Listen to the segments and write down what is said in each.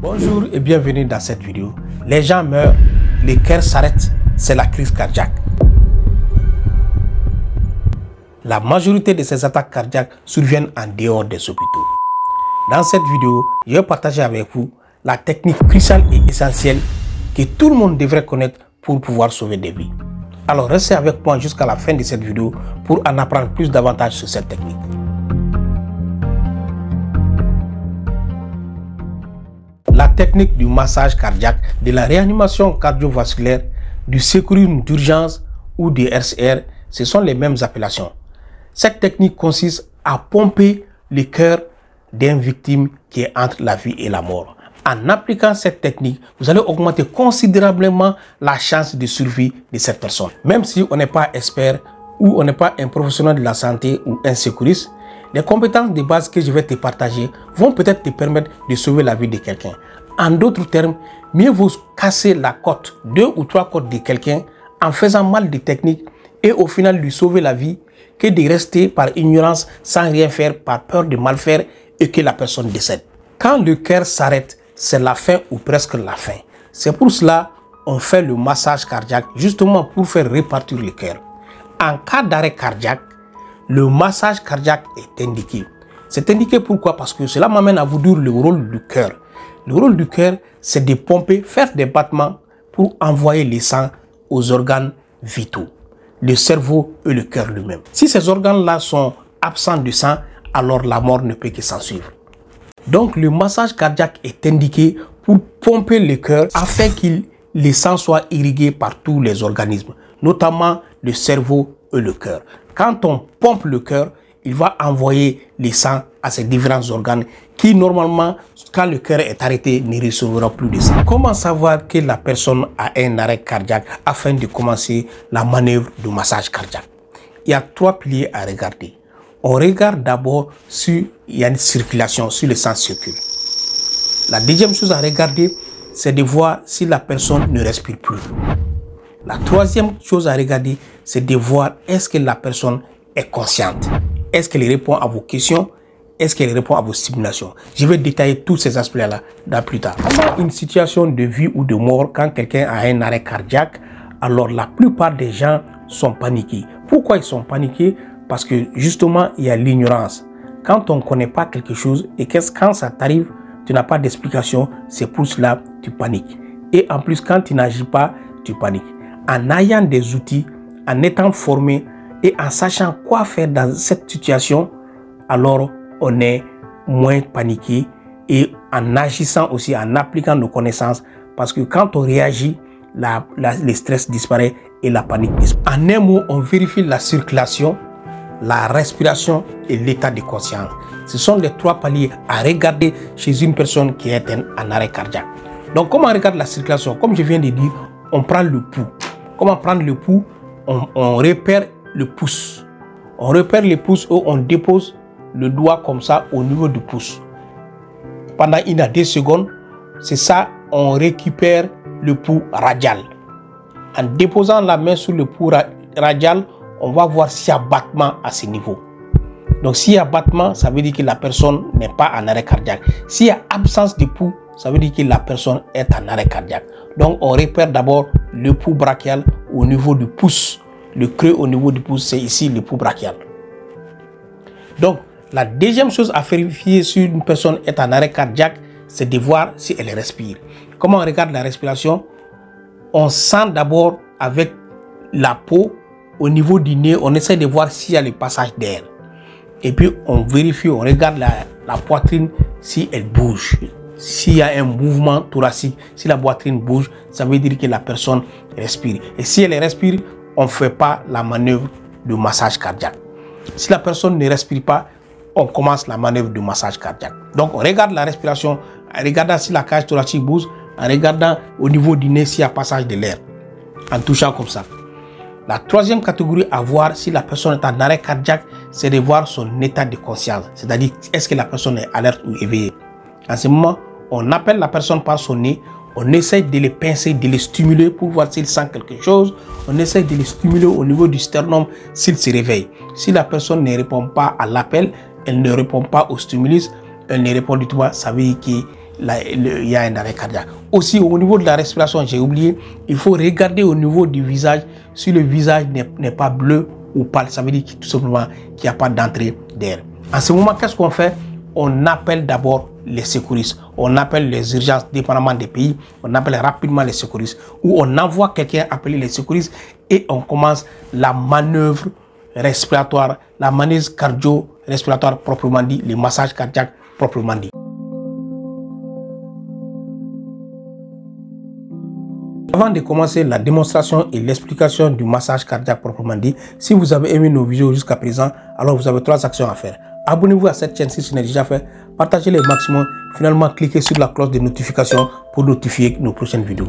Bonjour et bienvenue dans cette vidéo. Les gens meurent, les cœurs s'arrêtent, c'est la crise cardiaque. La majorité de ces attaques cardiaques surviennent en dehors des hôpitaux. Dans cette vidéo, je vais partager avec vous la technique cruciale et essentielle que tout le monde devrait connaître pour pouvoir sauver des vies. Alors restez avec moi jusqu'à la fin de cette vidéo pour en apprendre plus davantage sur cette technique. La technique du massage cardiaque, de la réanimation cardiovasculaire, du secourisme d'urgence ou du RCR, ce sont les mêmes appellations. Cette technique consiste à pomper le cœur d'une victime qui est entre la vie et la mort. En appliquant cette technique, vous allez augmenter considérablement la chance de survie de cette personne. Même si on n'est pas expert ou on n'est pas un professionnel de la santé ou un secouriste, les compétences de base que je vais te partager vont peut-être te permettre de sauver la vie de quelqu'un. En d'autres termes, mieux vaut casser la côte, 2 ou 3 côtes de quelqu'un en faisant mal des techniques et au final lui sauver la vie que de rester par ignorance sans rien faire, par peur de mal faire et que la personne décède. Quand le cœur s'arrête, c'est la fin ou presque la fin. C'est pour cela qu'on fait le massage cardiaque justement pour faire repartir le cœur. En cas d'arrêt cardiaque, le massage cardiaque est indiqué. C'est indiqué pourquoi? Parce que cela m'amène à vous dire le rôle du cœur. Le rôle du cœur, c'est de pomper, faire des battements pour envoyer le sang aux organes vitaux, le cerveau et le cœur lui-même. Si ces organes-là sont absents de sang, alors la mort ne peut que s'en suivre. Donc le massage cardiaque est indiqué pour pomper le cœur afin que le sang soit irrigué par tous les organismes, notamment le cerveau et le cœur. Quand on pompe le cœur, il va envoyer le sang à ces différents organes qui normalement, quand le cœur est arrêté, ne recevront plus de sang. Comment savoir que la personne a un arrêt cardiaque afin de commencer la manœuvre de massage cardiaque? Il y a 3 piliers à regarder. On regarde d'abord si il y a une circulation, si le sang circule. La deuxième chose à regarder, c'est de voir si la personne ne respire plus. La troisième chose à regarder, c'est de voir est-ce que la personne est consciente. Est-ce qu'elle répond à vos questions? Est-ce qu'elle répond à vos stimulations? Je vais détailler tous ces aspects-là plus tard. Pendant une situation de vie ou de mort, quand quelqu'un a un arrêt cardiaque, alors la plupart des gens sont paniqués. Pourquoi ils sont paniqués? Parce que justement, il y a l'ignorance. Quand on ne connaît pas quelque chose et quand ça t'arrive, tu n'as pas d'explication, c'est pour cela que tu paniques. Et en plus, quand tu n'agis pas, tu paniques. En ayant des outils, en étant formé et en sachant quoi faire dans cette situation, alors on est moins paniqué et en agissant aussi, en appliquant nos connaissances, parce que quand on réagit, le stress disparaît et la panique disparaît. En un mot, on vérifie la circulation, la respiration et l'état de conscience. Ce sont les 3 paliers à regarder chez une personne qui est en arrêt cardiaque. Donc, comment on regarde la circulation? Comme je viens de dire, on prend le pouls. Comment prendre le pouls? On repère le pouce. On repère le pouce où on dépose le doigt comme ça au niveau du pouce. Pendant 1 à 2 secondes, c'est ça, on récupère le pouls radial. En déposant la main sur le pouls radial, on va voir s'il y a battement à ce niveau. Donc s'il y a battement, ça veut dire que la personne n'est pas en arrêt cardiaque. S'il y a absence de pouls, ça veut dire que la personne est en arrêt cardiaque. Donc on repère d'abord le pouls brachial au niveau du pouce. Le creux au niveau du pouce, c'est ici le pouls brachial. Donc la deuxième chose à vérifier si une personne est en arrêt cardiaque, c'est de voir si elle respire. Comment on regarde la respiration? On sent d'abord avec la peau au niveau du nez, on essaie de voir s'il y a le passage d'air. Et puis on vérifie, on regarde la poitrine si elle bouge. S'il y a un mouvement thoracique, si la poitrine bouge, ça veut dire que la personne respire. Et si elle respire, on ne fait pas la manœuvre de massage cardiaque. Si la personne ne respire pas, on commence la manœuvre de massage cardiaque. Donc on regarde la respiration, en regardant si la cage thoracique bouge, en regardant au niveau du nez s'il y a passage de l'air, en touchant comme ça. La troisième catégorie à voir si la personne est en arrêt cardiaque, c'est de voir son état de conscience. C'est-à-dire, est-ce que la personne est alerte ou éveillée. En ce moment, on appelle la personne par son nez, on essaie de le pincer, de le stimuler pour voir s'il sent quelque chose. On essaie de le stimuler au niveau du sternum s'il se réveille. Si la personne ne répond pas à l'appel, elle ne répond pas au stimulus, elle ne répond du tout pas, ça veut dire il y a un arrêt cardiaque. Aussi, au niveau de la respiration, j'ai oublié, il faut regarder au niveau du visage si le visage n'est pas bleu ou pâle. Ça veut dire tout simplement qu'il n'y a pas d'entrée d'air. En ce moment, qu'est-ce qu'on fait? On appelle d'abord les secouristes. On appelle les urgences, dépendamment des pays. On appelle rapidement les secouristes. Ou on envoie quelqu'un appeler les secouristes et on commence la manœuvre respiratoire, la manœuvre cardio-respiratoire proprement dit, le massage cardiaque proprement dit. Avant de commencer la démonstration et l'explication du massage cardiaque proprement dit, si vous avez aimé nos vidéos jusqu'à présent, alors vous avez 3 actions à faire. Abonnez-vous à cette chaîne si ce n'est déjà fait, partagez-les au maximum, finalement cliquez sur la cloche de notification pour notifier nos prochaines vidéos.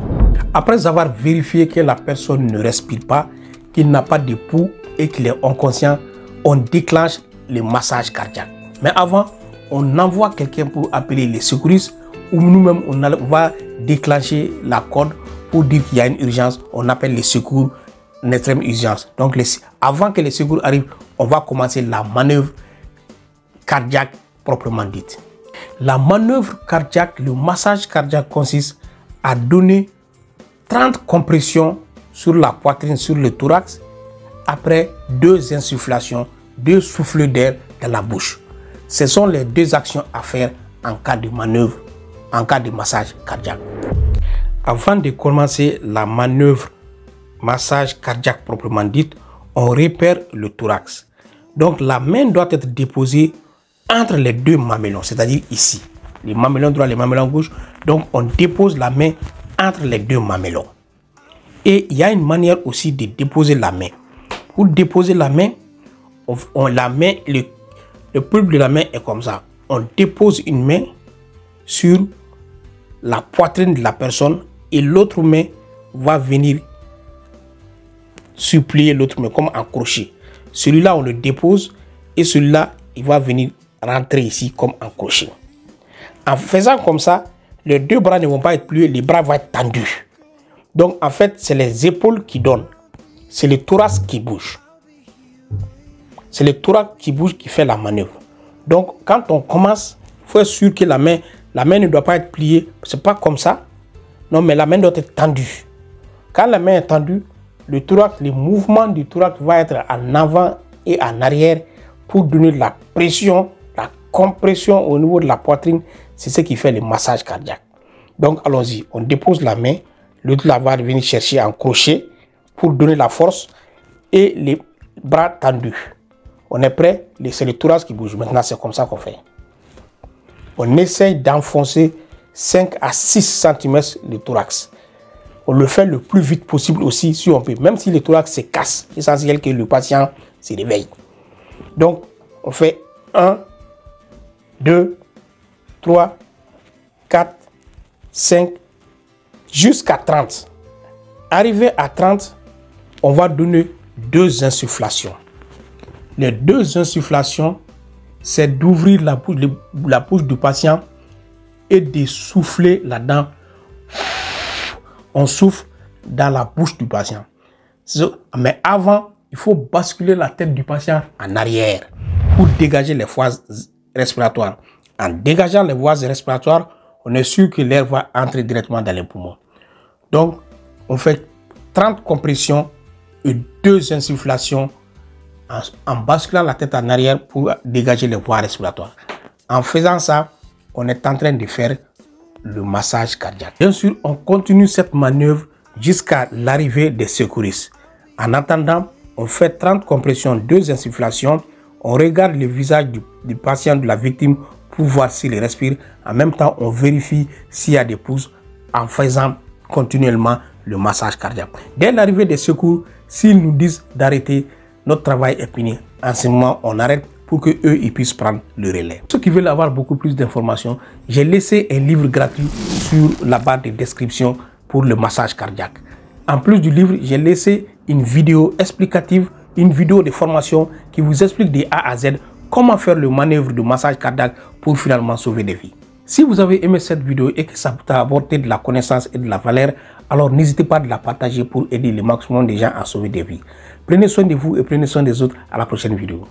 Après avoir vérifié que la personne ne respire pas, qu'il n'a pas de pouls et qu'il est inconscient, on déclenche le massage cardiaque. Mais avant, on envoie quelqu'un pour appeler les secouristes ou nous-mêmes on va déclencher la corde pour dire qu'il y a une urgence. On appelle les secours, une extrême urgence. Donc avant que les secours arrivent, on va commencer la manœuvre cardiaque proprement dite. La manœuvre cardiaque, le massage cardiaque consiste à donner 30 compressions sur la poitrine, sur le thorax, après 2 insufflations, 2 souffles d'air dans la bouche. Ce sont les 2 actions à faire en cas de manœuvre, en cas de massage cardiaque. Avant de commencer la manœuvre massage cardiaque proprement dite, on repère le thorax. Donc la main doit être déposée entre les 2 mamelons, c'est-à-dire ici, les mamelons droit, les mamelons gauche. Donc on dépose la main entre les 2 mamelons. Et il y a une manière aussi de déposer la main. Pour déposer la main, le pulpe de la main est comme ça. On dépose une main sur la poitrine de la personne et l'autre main va venir supplier l'autre main comme un crochet. Celui-là, on le dépose et celui-là, il va venir rentrer ici comme un crochet. En faisant comme ça, les 2 bras ne vont pas être pliés, les bras vont être tendus. Donc en fait, c'est les épaules qui donnent. C'est le thorax qui bouge. C'est le thorax qui bouge qui fait la manœuvre. Donc quand on commence, il faut être sûr que la main ne doit pas être pliée. C'est pas comme ça. Non, mais la main doit être tendue. Quand la main est tendue, le thorax, le mouvement du thorax va être en avant et en arrière pour donner la pression, la compression au niveau de la poitrine. C'est ce qui fait le massage cardiaque. Donc allons-y, on dépose la main, l'autre là va venir chercher un crochet pour donner la force et les bras tendus. On est prêt, c'est le thorax qui bouge. Maintenant, c'est comme ça qu'on fait. On essaye d'enfoncer 5 à 6 cm le thorax. On le fait le plus vite possible aussi si on peut. Même si le thorax se casse, c'est essentiel que le patient se réveille. Donc, on fait 1, 2, 3, 4, 5, jusqu'à 30. Arrivé à 30, on va donner 2 insufflations. Les 2 insufflations, c'est d'ouvrir la bouche du patient et de souffler là-dedans. On souffle dans la bouche du patient. Mais avant, il faut basculer la tête du patient en arrière pour dégager les voies respiratoires. En dégageant les voies respiratoires, on est sûr que l'air va entrer directement dans les poumons. Donc, on fait 30 compressions et 2 insufflations en basculant la tête en arrière pour dégager les voies respiratoires. En faisant ça, on est en train de faire le massage cardiaque. Bien sûr, on continue cette manœuvre jusqu'à l'arrivée des secouristes. En attendant, on fait 30 compressions, 2 insufflations. On regarde le visage du patient, de la victime, pour voir s'il respire. En même temps, on vérifie s'il y a des pouces en faisant continuellement le massage cardiaque. Dès l'arrivée des secours, s'ils nous disent d'arrêter, notre travail est fini. En ce moment, on arrête pour que eux ils puissent prendre le relais. Ceux qui veulent avoir beaucoup plus d'informations, j'ai laissé un livre gratuit sur la barre de description pour le massage cardiaque. En plus du livre, j'ai laissé une vidéo explicative, une vidéo de formation qui vous explique de A à Z comment faire le manœuvre de massage cardiaque pour finalement sauver des vies. Si vous avez aimé cette vidéo et que ça t'a apporté de la connaissance et de la valeur, alors n'hésitez pas à la partager pour aider le maximum de gens à sauver des vies. Prenez soin de vous et prenez soin des autres. À la prochaine vidéo.